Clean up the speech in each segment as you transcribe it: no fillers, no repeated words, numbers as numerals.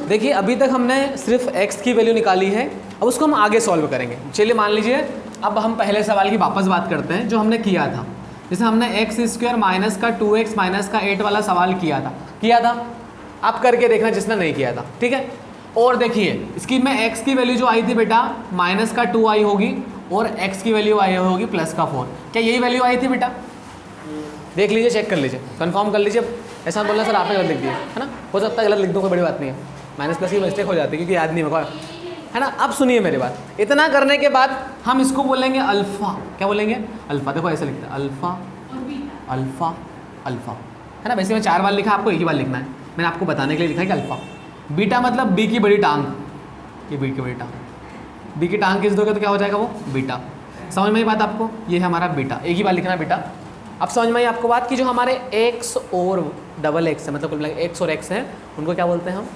देखिए अभी तक हमने सिर्फ x की वैल्यू निकाली है, अब उसको हम आगे सॉल्व करेंगे। चलिए मान लीजिए अब हम पहले सवाल की वापस बात करते हैं जो हमने किया था। जैसे हमने x² माइनस का 2x माइनस का 8 वाला सवाल किया था। आप करके देखना जिसने नहीं किया था, ठीक है। और देखिए इसकी में x की वैल्यू जो आई थी बेटा माइनस का 2 आई होगी और x की वैल्यू आई होगी प्लस का 4। क्या यही वैल्यू आई थी बेटा? देख लीजिए, चेक कर लीजिए, कंफर्म कर लीजिए। ऐसा बोलना सर आपने गलत लिख दिया है ना, हो सकता है गलत लिख दूँ, कोई बड़ी बात नहीं है, माइनस प्लस की मिस्टेक हो जाती है क्योंकि याद नहीं होगा, है ना। अब सुनिए मेरी बात, इतना करने के बाद हम इसको बोलेंगे अल्फ़ा। क्या बोलेंगे? अल्फ़ा। देखो ऐसे लिखते हैं अल्फ़ा अल्फ़ा अल्फ़ा, है ना। वैसे मैं 4 बार लिखा, आपको एक ही बार लिखना है, मैंने आपको बताने के लिए लिखा है कि अल्फ़ा। बीटा मतलब बी की बड़ी टांग, ये बी की बड़ी टांग, बी की टांग किस दोगे तो क्या हो जाएगा वो बीटा। समझ में आई बात आपको? ये है हमारा बीटा, एक ही बार लिखना है बेटा। अब समझ में आई आपको बात कि जो हमारे x और डबल x है, मतलब कुल मिला x और x हैं, उनको क्या बोलते हैं हम?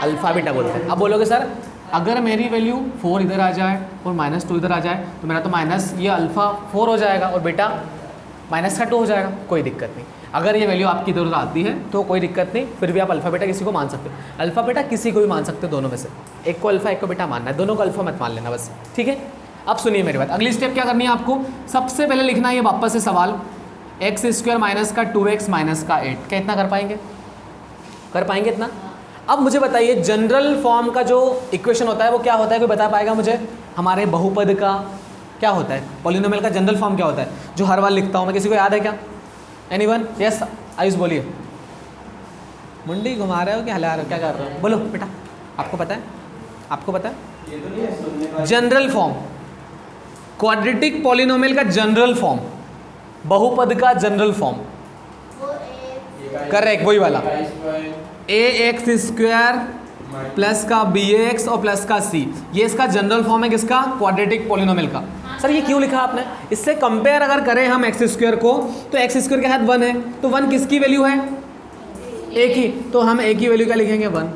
अल्फ़ा बीटा बोलते हैं। अब बोलोगे सर अगर मेरी वैल्यू 4 इधर आ जाए और -2 इधर आ जाए तो मेरा तो माइनस ये अल्फ़ा 4 हो जाएगा और बेटा माइनस का 2 हो जाएगा। कोई दिक्कत नहीं, अगर ये वैल्यू आपकी इधर उधर आती है तो कोई दिक्कत नहीं, फिर भी आप अल्फ़ा बेटा किसी को मान सकते हो। अल्फ़ा बेटा किसी को भी मान सकते हो, दोनों में से एक को अल्फ़ा एक को बेटा मानना है, दोनों को अल्फ़ा मत मान लेना बस, ठीक है। अब सुनिए मेरी बात, अगली स्टेप क्या करनी है आपको? सबसे पहले लिखना है ये वापस से सवाल x² माइनस का 2x माइनस का 8। क्या इतना कर पाएंगे? कर पाएंगे इतना? अब मुझे बताइए जनरल फॉर्म का जो इक्वेशन होता है वो क्या होता है? कोई बता पाएगा मुझे? हमारे बहुपद का क्या होता है? पॉलिनोमियल का जनरल फॉर्म क्या होता है जो हर बार लिखता हूँ मैं? किसी को याद है क्या? एनीवन? यस आयुष बोलिए। मुंडी घुमा रहे हो क्या हिला रहे हो, क्या कर रहे हो? बोलो बेटा, आपको पता है? आपको पता है? जनरल फॉर्म, क्वाड्रेटिक पॉलिनोमियल का जनरल फॉर्म, बहुपद का जनरल फॉर्म, करेक्ट वही वाला ax² प्लस का bx और प्लस का c, ये इसका जनरल फॉर्म है किसका? क्वाड्रेटिक पॉलिनोमियल का। सर ये क्यों लिखा आपने? इससे कंपेयर अगर करें हम x² को तो x² के साथ 1 है, तो 1 किसकी वैल्यू है? a की, तो हम a की वैल्यू क्या लिखेंगे? 1।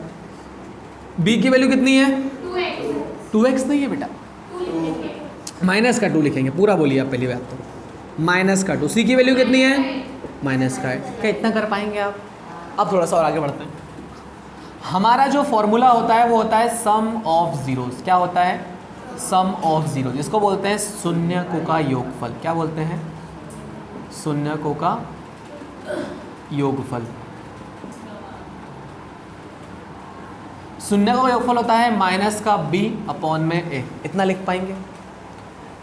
b की वैल्यू कितनी है? 2x नहीं है बेटा, माइनस का 2 लिखेंगे, पूरा बोलिए आप पहली बात तो, माइनस का 2। सी की वैल्यू कितनी है? माइनस का 8। क्या इतना कर पाएंगे आप? अब थोड़ा सा और आगे बढ़ते हैं। हमारा जो फॉर्मूला होता है वो होता है सम ऑफ जीरोस। क्या होता है? सम ऑफ जीरो, जिसको बोलते हैं शून्यकों का योगफल। क्या बोलते हैं? शून्यकों का योगफल। शून्यकों का योगफल होता है माइनस का b अपॉन में a। इतना लिख पाएंगे?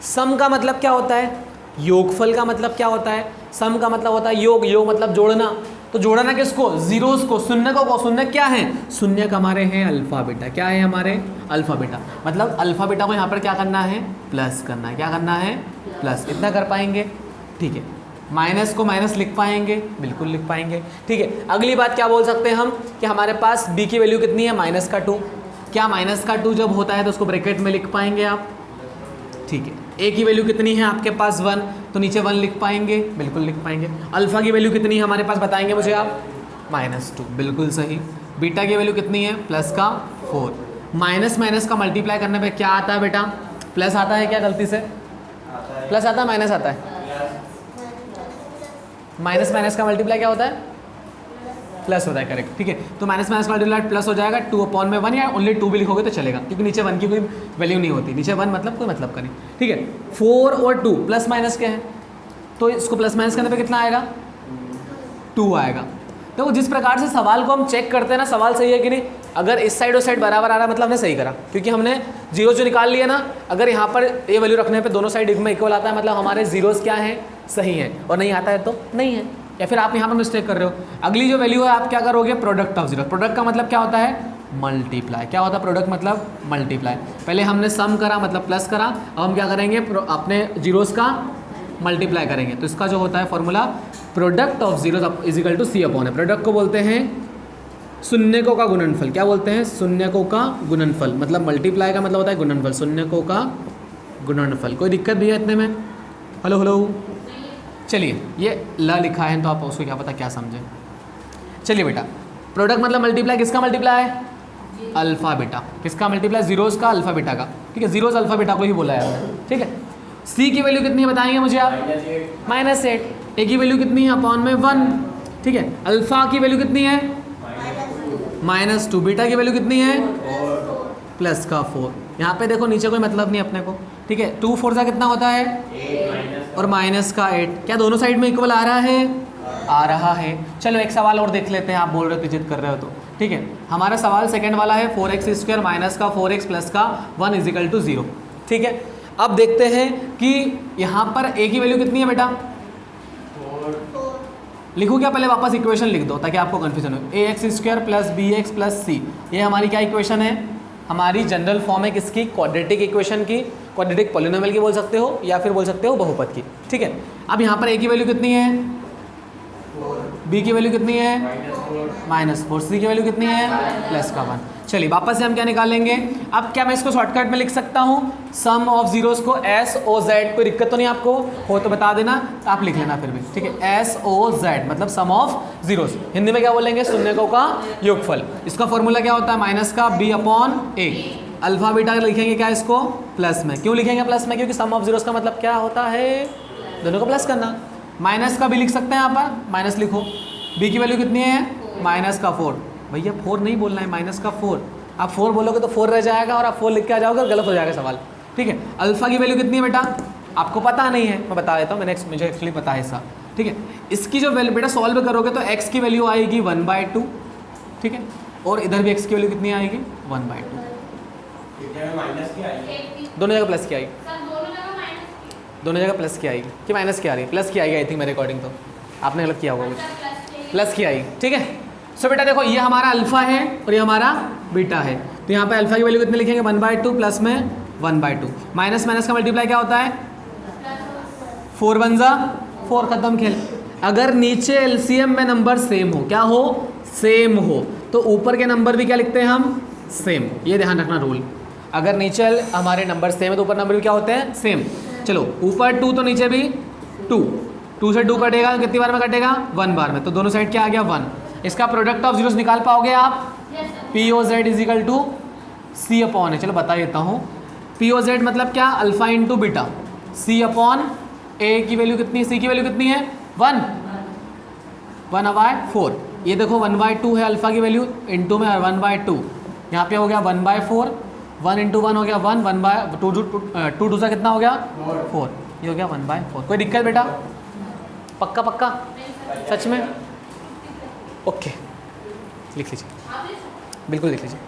सम का मतलब क्या होता है? योगफल का मतलब क्या होता है? सम का मतलब होता है योग, योग मतलब जोड़ना। तो जोड़ना किसको? जीरोस को, शून्यकों को। शून्य क्या है? शून्य हमारे हैं अल्फा बीटा। क्या है हमारे? Alpha beta. मतलब अल्फा बीटा को यहाँ पर क्या करना है? प्लस करना है। क्या करना है? प्लस। इतना कर पाएंगे? ठीक है। माइनस को माइनस लिख पाएंगे? बिल्कुल लिख पाएंगे। ठीक है। अगली बात क्या बोल सकते हैं हम कि हमारे पास b की वैल्यू कितनी है? माइनस का 2। क्या माइनस का 2 जब होता है तो उसको ब्रैकेट में लिख पाएंगे आप? ठीक है। a की वैल्यू कितनी है आपके पास? 1, तो नीचे 1 लिख पाएंगे? बिल्कुल लिख पाएंगे। अल्फा की वैल्यू कितनी है हमारे पास बताएंगे मुझे आप? -2, बिल्कुल सही। बीटा की वैल्यू कितनी है? प्लस का 4। माइनस माइनस का मल्टीप्लाई करने पे क्या आता है बेटा? प्लस आता है क्या गलती से? प्लस आता है माइनस आता है? माइनस माइनस का मल्टीप्लाई क्या होता है? प्लस होता है, करेक्ट। ठीक है। तो माइनस माइनस का मल्टीप्लाई प्लस हो जाएगा 2 अपॉन में 1, या ओनली 2 भी लिखोगे तो चलेगा क्योंकि नीचे 1 की कोई वैल्यू नहीं होती। नीचे 1 मतलब कोई मतलब का नहीं। ठीक है। 4 और 2 प्लस माइनस क्या है? तो इसको प्लस माइनस करने पे कितना आएगा? 2 आएगा। तो जिस प्रकार से सवाल को हम चेक करते हैं ना, सवाल सही है कि नहीं, अगर इस साइड और साइड बराबर आ रहा है मतलब हमने सही करा, क्योंकि हमने जीरो जो निकाल लिया ना, अगर यहाँ पर ये वैल्यू रखने पे दोनों साइड में इक्वल आता है मतलब हमारे जीरोस क्या हैं? सही हैं। और नहीं आता है तो नहीं है, या फिर आप यहाँ पर मिस्टेक कर रहे हो। अगली जो वैल्यू है आप क्या करोगे? Product of zero. प्रोडक्ट का मतलब क्या होता है? मल्टीप्लाई। क्या होता है प्रोडक्ट मतलब? मल्टीप्लाई। पहले हमने सम करा मतलब प्लस करा, अब हम क्या करेंगे? अपने जीरोस का मल्टीप्लाई करेंगे। तो इसका जो होता है formula product of zeros is equal to c upon है। प्रोडक्ट को बोलते हैं शून्यकों का गुणनफल। क्या बोलते हैं? शून्यकों का गुणनफल। मतलब मल्टीप्लाई का मतलब होता है गुणनफल, शून्यकों का गुणनफल। कोई दिक्कत भी है इतने में? Hello hello. चलिए ये ल लिखा है तो आप उसको क्या पता क्या समझे। चलिए बेटा, प्रोडक्ट मतलब मल्टीप्लाई, किसका मल्टीप्लाई है? Alpha beta. किसका मल्टीप्लाई? जीरोस का अल्फा बीटा का। ठीक है। जीरोस अल्फा बीटा को ही बोला है हमने। ठीक है। सी की वैल्यू कितनी है बताएंगे मुझे आप? -8। ए की वैल्यू कितनी है? अपॉन में 1। ठीक है। अल्फा की वैल्यू कितनी है? -2, बीटा की वैल्यू कितनी है प्लस का 4। यहाँ पे देखो नीचे कोई मतलब नहीं अपने को, ठीक है। 2 4 का कितना होता है 8 और माइनस का 8, क्या दोनों साइड में इक्वल आ रहा है? आ रहा है। चलो एक सवाल और देख लेते हैं, आप बोल रहे हो कि जिद कर रहे हो तो ठीक है। हमारा सवाल सेकंड वाला है 4x² माइनस का 4x प्लस का 1 = 0, ठीक है। अब देखते हैं कि यहाँ पर a की वैल्यू कितनी है बेटा? 4 लिखूँ क्या? पहले वापस इक्वेशन लिख दो ताकि आपको कन्फ्यूजन हो। ax² plus bx plus c, ये हमारी क्या इक्वेशन है? हमारी जनरल फॉर्म है किसकी? क्वाड्रेटिक इक्वेशन की, क्वाड्रेटिक पॉलिनोमियल की बोल सकते हो या फिर बोल सकते हो बहुपद की, ठीक है। अब यहाँ पर a की वैल्यू कितनी है? 4 b की वैल्यू कितनी है? -4 -4, c की वैल्यू कितनी है? प्लस का 1। चलिए वापस से हम क्या निकालेंगे? अब क्या मैं इसको शॉर्टकट में लिख सकता हूँ? सम ऑफ जीरोस को SOZ, कोई दिक्कत तो नहीं आपको? हो तो बता देना, आप लिख लेना फिर भी, ठीक है। SOZ मतलब सम ऑफ जीरोस, हिंदी में क्या बोलेंगे? शून्यकों का योगफल। इसका फॉर्मूला क्या होता है? माइनस का b/a। अल्फा बीटा लिखेंगे क्या इसको? प्लस में। क्यों लिखेंगे प्लस में? क्योंकि सम ऑफ जीरोस का मतलब क्या होता है? दोनों को प्लस करना। माइनस का भी लिख सकते हैं यहाँ पर, माइनस लिखो। b की वैल्यू कितनी है? -4। भैया 4 नहीं बोलना है, -4। आप 4 बोलोगे तो 4 रह जाएगा और आप 4 लिख के आ जाओगे और गलत हो जाएगा सवाल, ठीक है। अल्फा की वैल्यू कितनी है बेटा? आपको पता नहीं है, मैं बता देता हूँ, मुझे एक्चुअली पता है इसका, ठीक है। इसकी जो वैल्यू बेटा सॉल्व करोगे तो x की वैल्यू आएगी 1/2, ठीक है। और इधर भी x की वैल्यू कितनी आएगी? 1/2। माइनस की आएगी, दोनों जगह प्लस की आएगी, दोनों जगह प्लस की आएगी कि माइनस की आ रही है? प्लस की आएगी आई थिंक मेरे अकॉर्डिंग, तो आपने गलत किया होगा कुछ। प्लस की आएगी, ठीक है। सो बेटा देखो ये हमारा अल्फा है और ये हमारा बीटा है, तो यहाँ पे अल्फा की वैल्यू कितनी लिखेंगे? 1/2 प्लस में 1/2। माइनस माइनस का मल्टीप्लाई क्या होता है? 4 1 जा 4, खत्म खेल। अगर नीचे एलसीएम में नंबर सेम हो, क्या हो? सेम हो, तो ऊपर के नंबर भी क्या लिखते हैं हम? सेम। ये ध्यान रखना रूल, अगर नीचे हमारे नंबर सेम है तो ऊपर नंबर भी क्या होते हैं? सेम। चलो ऊपर 2 तो नीचे भी 2, 2 से 2 कटेगा, कितनी बार में कटेगा? 1 बार में, तो दोनों साइड क्या आ गया? 1। इसका प्रोडक्ट ऑफ जीरोस निकाल पाओगे आप? POZ = C/A। चलो बता देता हूँ। POZ मतलब क्या? Alpha into beta. C/A की वैल्यू कितनी है? C की वैल्यू कितनी है? 1 1/4। ये देखो 1/2 है अल्फा की वैल्यू, इंटू में 1/2, यहाँ पे हो गया 1/4। 1 × 1 हो गया 1, 1/2 2 सा कितना हो गया? 4। ये हो गया 1/4। कोई दिक्कत बेटा? पक्का पक्का? सच में? ओके, लिख लीजिए, बिल्कुल लिख लीजिए।